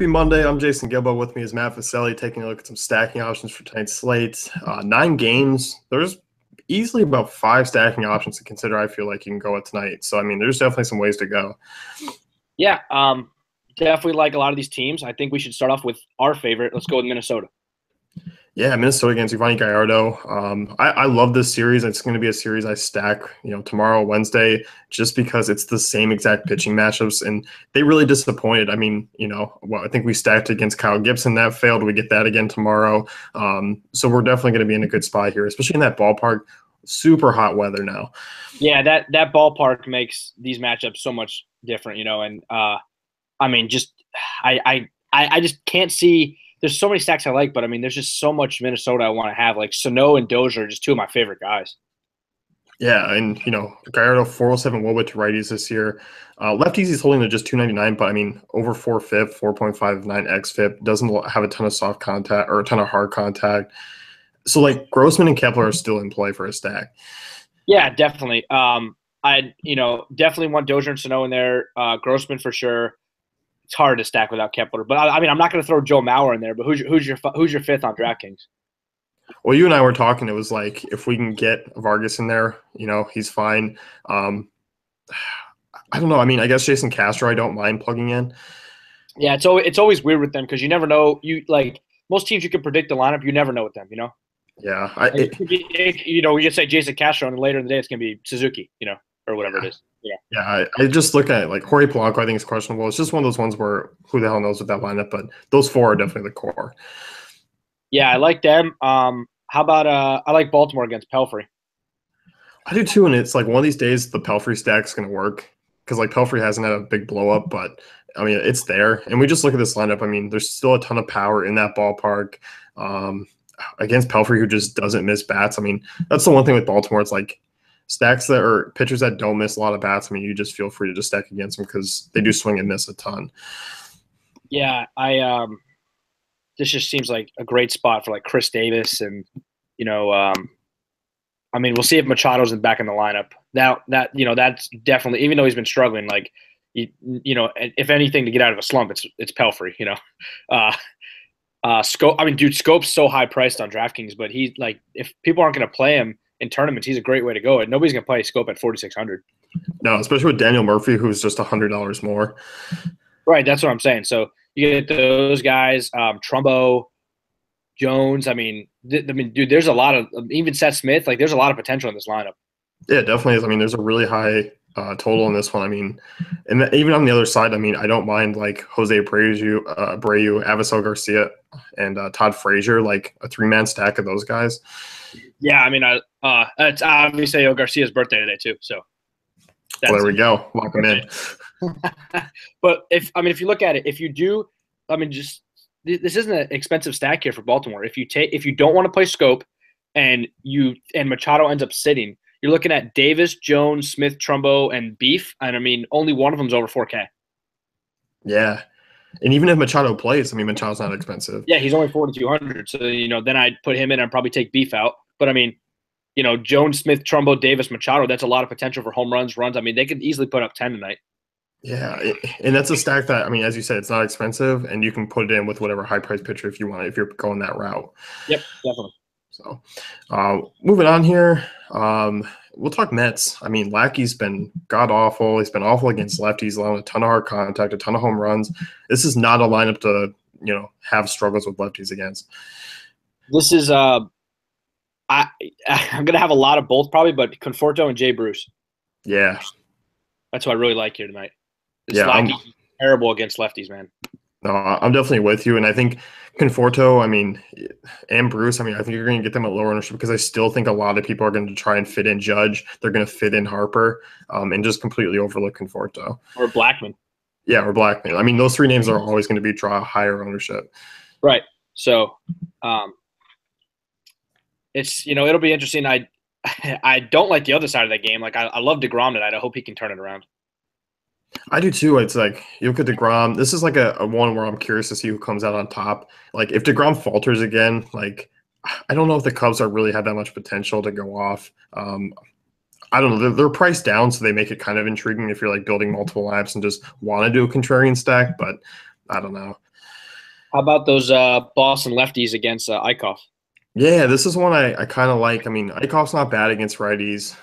Happy Monday. I'm Jason Gilbo. With me is Matt Vaselli taking a look at some stacking options for tonight's slate. 9 games. There's easily about 5 stacking options to consider. I feel like you can go with tonight. So, I mean, there's definitely some ways to go. Yeah, definitely like a lot of these teams. I think we should start off with our favorite. Let's go with Minnesota. Yeah, Minnesota against Yvonne Gallardo. I love this series. It's going to be a series I stack, tomorrow, Wednesday, just because it's the same exact pitching matchups, and they really disappointed. I mean, I think we stacked against Kyle Gibson. That failed. We get that again tomorrow. So we're definitely going to be in a good spot here, especially in that ballpark. Super hot weather now. Yeah, that ballpark makes these matchups so much different, and I mean, I just can't see. There's so many stacks I like, but I mean, there's just so much Minnesota I want to have. Like Sano and Dozier are just two of my favorite guys. Yeah, and Gallardo 407 WOBA to righties this year. Lefties he's holding to just 299, but I mean over 4 FIP, 4.59 xFIP, doesn't have a ton of soft contact or a ton of hard contact. So like Grossman and Kepler are still in play for a stack. Yeah, definitely. I definitely want Dozier and Sano in there. Grossman for sure. It's hard to stack without Kepler, but I mean, I'm not going to throw Joe Mauer in there. But who's your fifth on DraftKings? Well, you and I were talking. It was like if we can get Vargas in there, he's fine. I don't know. I mean, I guess Jason Castro, I don't mind plugging in. Yeah, it's always weird with them because you never know. You like most teams, you can predict the lineup. You never know with them. Yeah, we just say Jason Castro, and later in the day it's going to be Suzuki. Or whatever it is. Yeah, I just look at it like Jorge Polanco. I think is questionable. It's just one of those ones where who the hell knows with that lineup. But those 4 are definitely the core. Yeah, I like them. How about I like Baltimore against Pelfrey. I do too, and it's like one of these days the Pelfrey stack's going to work because like Pelfrey hasn't had a big blow up, but I mean it's there. And we just look at this lineup. I mean, there's still a ton of power in that ballpark against Pelfrey, who just doesn't miss bats. I mean, that's the one thing with Baltimore. It's like stacks that are pitchers that don't miss a lot of bats. I mean, you just feel free to just stack against them because they do swing and miss a ton. Yeah, this just seems like a great spot for like Chris Davis, and I mean, we'll see if Machado's back in the lineup. Now that's definitely, even though he's been struggling, like if anything to get out of a slump, it's Pelfrey. Scope. I mean, dude, Scope's so high priced on DraftKings, but he's like, if people aren't going to play him in tournaments, he's a great way to go. And nobody's going to play Scope at 4,600. No, especially with Daniel Murphy, who's just $100 more. Right, that's what I'm saying. So you get those guys, Trumbo, Jones. I mean, dude, there's a lot of even Seth Smith. Like, there's a lot of potential in this lineup. Yeah, it definitely is. I mean, there's a really high total in this one. I mean, and even on the other side, I mean, I don't mind like Jose Abreu, Avisel Garcia, and Todd Frazier, like a 3-man stack of those guys. Yeah, I mean, it's obviously Garcia's birthday today too, so there we go. Lock him in. But if you look at it, if you do, I mean, just this isn't an expensive stack here for Baltimore. If you don't want to play Scope, and Machado ends up sitting, you're looking at Davis, Jones, Smith, Trumbo, and Beef, and I mean, only one of them's over 4K. Yeah. And even if Machado plays, I mean, Machado's not expensive. Yeah, he's only 4,200. So, then I'd put him in and probably take Beef out. But, I mean, Jones, Smith, Trumbo, Davis, Machado, that's a lot of potential for home runs. I mean, they could easily put up 10 tonight. Yeah, and that's a stack that, I mean, as you said, it's not expensive, and you can put it in with whatever high-priced pitcher if you want, if you're going that route. Yep, definitely. So, moving on here, we'll talk Mets. I mean, Lackey's been god-awful. He's been awful against lefties, allowing a ton of hard contact, a ton of home runs. This is not a lineup to, have struggles with lefties against. This is I'm going to have a lot of both probably, but Conforto and Jay Bruce. Yeah. That's what I really like here tonight. Lackey's terrible against lefties, man. No, I'm definitely with you. And I think Conforto, I mean, and Bruce, I mean, I think you're going to get them at lower ownership because I still think a lot of people are going to try and fit in Judge. They're going to fit in Harper and just completely overlook Conforto. Or Blackman. Yeah, or Blackman. I mean, those 3 names are always going to draw higher ownership. Right. So it's, it'll be interesting. I don't like the other side of that game. Like, I love DeGrom tonight. I hope he can turn it around. I do too. It's like you look at DeGrom. This is like a one where I'm curious to see who comes out on top. Like if DeGrom falters again, like I don't know if the Cubs are really have that much potential to go off. I don't know. They're priced down, so they make it kind of intriguing if you're like building multiple lineups and just want to do a contrarian stack. But I don't know. How about those Boston lefties against Eichhoff? Yeah, this is one I kind of like. I mean, Eichhoff's not bad against righties.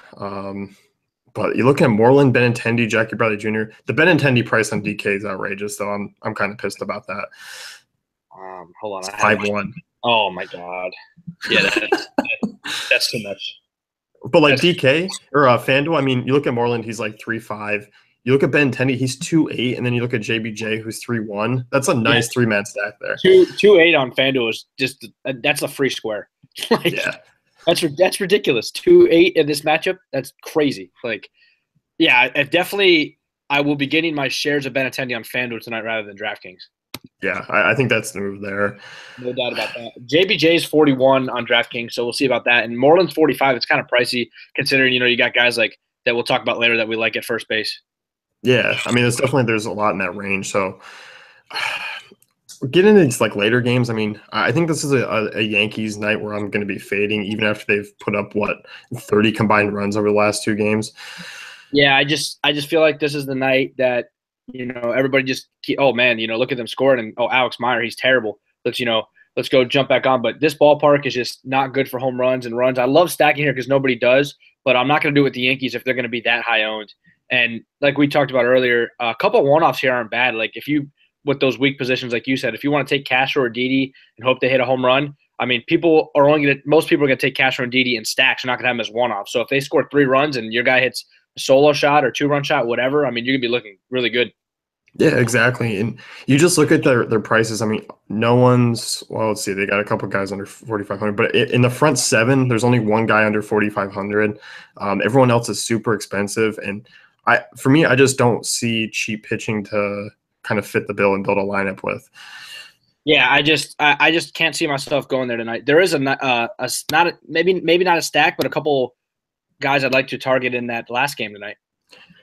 But you look at Moreland, Benintendi, Jackie Bradley Jr. The Benintendi price on DK is outrageous, though. I'm kind of pissed about that. Hold on, It's I have 5-1. Oh my god, yeah, that's too much. But like That's, DK or FanDuel, I mean, you look at Moreland, he's like 3-5. You look at Benintendi, he's 2-8, and then you look at JBJ, who's 3-1. That's a yeah, nice three-man stack there. 2-8 on FanDuel is just that's a free square. Like Yeah. that's ridiculous. 2-8 in this matchup, that's crazy. Like, yeah, definitely. I will be getting my shares of Benintendi on FanDuel tonight rather than DraftKings. Yeah, I think that's the move there. No doubt about that. JBJ is 41 on DraftKings, so we'll see about that. And Moreland's 45. It's kind of pricey considering, you got guys like that we'll talk about later that we like at first base. Yeah, I mean, there's a lot in that range. So get into these like later games. I mean, I think this is a Yankees night where I'm going to be fading, even after they've put up 30 combined runs over the last two games. Yeah, I just feel like this is the night that everybody just oh man, look at them scoring and oh Alex Meyer, he's terrible. Let's go jump back on. But this ballpark is just not good for home runs and runs. I love stacking here because nobody does, but I'm not going to do it with the Yankees if they're going to be that high owned. And like we talked about earlier, a couple of one-offs here aren't bad. Like if you with those weak positions, like you said, if you want to take Castro or Didi and hope they hit a home run, I mean, most people are going to take Castro and Didi in stacks. They're not going to have them as one-off. So if they score 3 runs and your guy hits a solo shot or 2-run shot, whatever, I mean, you're going to be looking really good. Yeah, exactly. And you just look at their prices. I mean, no one's let's see, they got a couple guys under 4,500, but in the front 7, there's only one guy under 4,500. Everyone else is super expensive, and for me, I just don't see cheap pitching to kind of fit the bill and build a lineup with. Yeah, I just can't see myself going there tonight. There is maybe not a stack, but a couple guys I'd like to target in that last game tonight.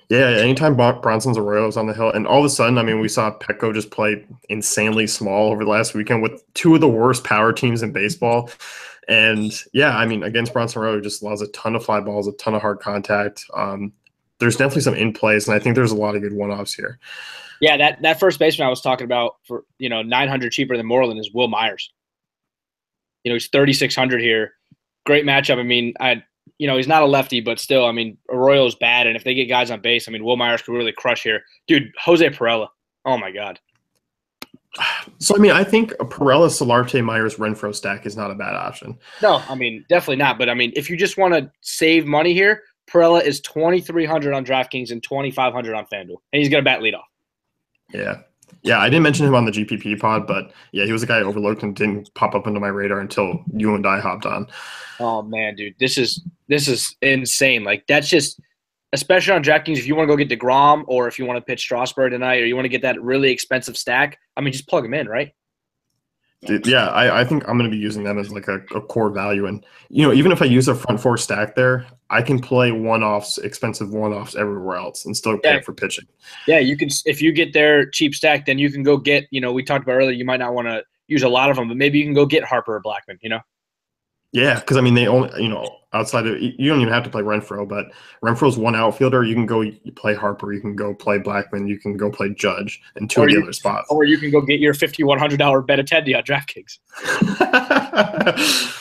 Yeah, anytime Bronson's Arroyo is on the hill, and all of a sudden, I mean, we saw Petco just play insanely small over the last weekend with 2 of the worst power teams in baseball. And yeah, I mean, against Bronson Arroyo, just allows a ton of fly balls, a ton of hard contact. There's definitely some in plays, and I think there's a lot of good one-offs here. Yeah, that first baseman I was talking about for 900 cheaper than Moreland is Will Myers. He's 3,600 here. Great matchup. I mean, he's not a lefty, but still, I mean, Arroyo's bad, and if they get guys on base, I mean, Will Myers could really crush here. Dude, Jose Perella. Oh, my God. So, I mean, I think a Perella, Solarte, Myers, Renfroe stack is not a bad option. No, I mean, definitely not. But, I mean, if you just want to save money here, Perella is 2,300 on DraftKings and 2,500 on FanDuel, and he's going to bat leadoff. Yeah. Yeah, I didn't mention him on the GPP pod, but yeah, he was a guy I overlooked and didn't pop up into my radar until you and I hopped on. Oh man, dude, this is insane. Like that's just, especially on DraftKings, if you want to go get DeGrom or if you want to pitch Strasburg tonight or you want to get that really expensive stack, I mean, just plug them in, right? Dude, yeah, I think I'm going to be using them as like a core value. And, even if I use a front 4 stack there, I can play one-offs, expensive one-offs everywhere else and still pay for pitching. Yeah, you can. If you get their cheap stack, then you can go get, we talked about earlier, you might not want to use a lot of them, but maybe you can go get Harper or Blackman, Yeah, because I mean, they only, outside of, you don't even have to play Renfroe, but Renfroe's one outfielder. You can go play Harper, you can go play Blackman, you can go play Judge in 2 of the other spots. Or you can go get your $5,100 Benintendi on DraftKings.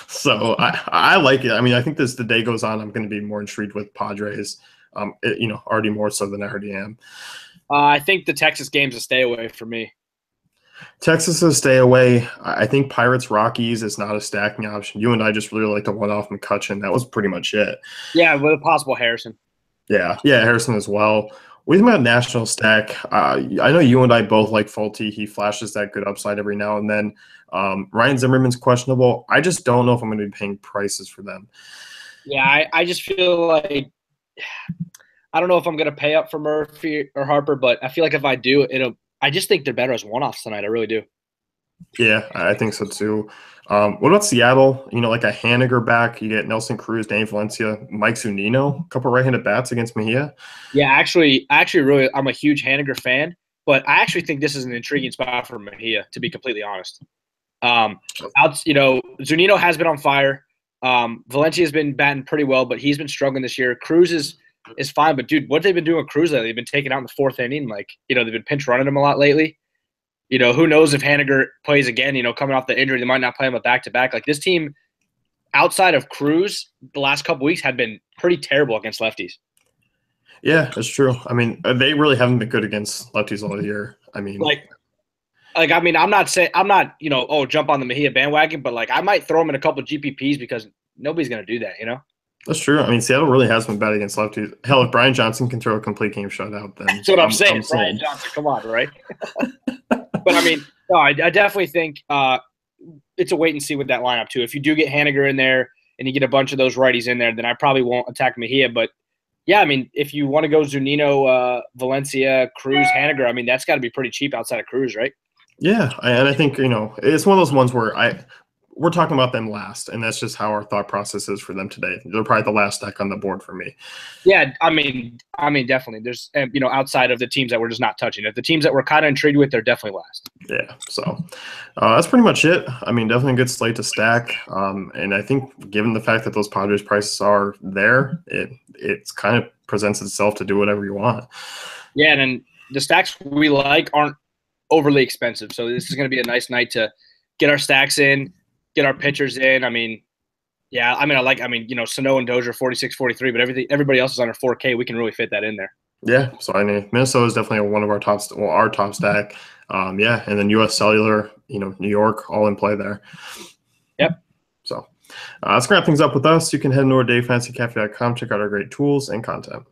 So I like it. I mean, I think as the day goes on, I'm going to be more intrigued with Padres, already more so than I already am. I think the Texas game's a stay away for me. Texas is stay away. I think Pirates Rockies is not a stacking option. You and I just really like the one-off McCutchen. That was pretty much it. Yeah, with a possible Harrison. Yeah, Harrison as well. We've got national stack. I know you and I both like Fulte. He flashes that good upside every now and then. Ryan Zimmerman's questionable. I just don't know if I'm going to be paying prices for them. Yeah, I just feel like I don't know if I'm going to pay up for Murphy or Harper, but I feel like if I do, I just think they're better as one-offs tonight. I really do. Yeah, I think so too. What about Seattle? Like a Haniger back. You get Nelson Cruz, Dave Valencia, Mike Zunino, a couple right-handed bats against Mejia. Yeah, actually, really, I'm a huge Haniger fan, but I actually think this is an intriguing spot for Mejia, to be completely honest. Zunino has been on fire. Valencia's been batting pretty well, but he's been struggling this year. Cruz is fine, but dude, what they've been doing with Cruz lately, they've been taking out in the 4th inning. Like, they've been pinch running him a lot lately. Who knows if Haniger plays again? Coming off the injury, they might not play him a back-to-back. Like this team, outside of Cruz, the last couple weeks had been pretty terrible against lefties. Yeah, that's true. I mean, they really haven't been good against lefties all year. I mean, I'm not saying jump on the Mejia bandwagon, but I might throw him in a couple of GPPs because nobody's gonna do that. That's true. I mean, Seattle really has been bad against lefties. Hell, if Brian Johnson can throw a complete game shutout, then that's what I'm saying. Brian Johnson, come on, right? But I mean, no, I definitely think it's a wait and see with that lineup too. If you do get Haniger in there and you get a bunch of those righties in there, then I probably won't attack Mejia. But yeah, I mean, if you want to go Zunino, Valencia, Cruz, Haniger, I mean, that's got to be pretty cheap outside of Cruz, right? Yeah, and I think it's one of those ones where we're talking about them last, and that's just how our thought process is for them today. They're probably the last deck on the board for me. Yeah, I mean, definitely. There's outside of the teams that we're just not touching. If the teams that we're kind of intrigued with, they're definitely last. Yeah, so that's pretty much it. I mean, definitely a good slate to stack, and I think given the fact that those Padres prices are there, it's kind of presents itself to do whatever you want. Yeah, and then the stacks we like aren't overly expensive, so this is going to be a nice night to get our stacks in, get our pitchers in. I mean, yeah, Sano and Dozier 46, 43, but everybody else is under 4K. We can really fit that in there. Yeah, so I mean, Minnesota is definitely one of our our top stack. Yeah, and then U.S. Cellular, New York, all in play there. Yep. So that's going to wrap things up with us. You can head to our dayfantasycafe.com, check out our great tools and content.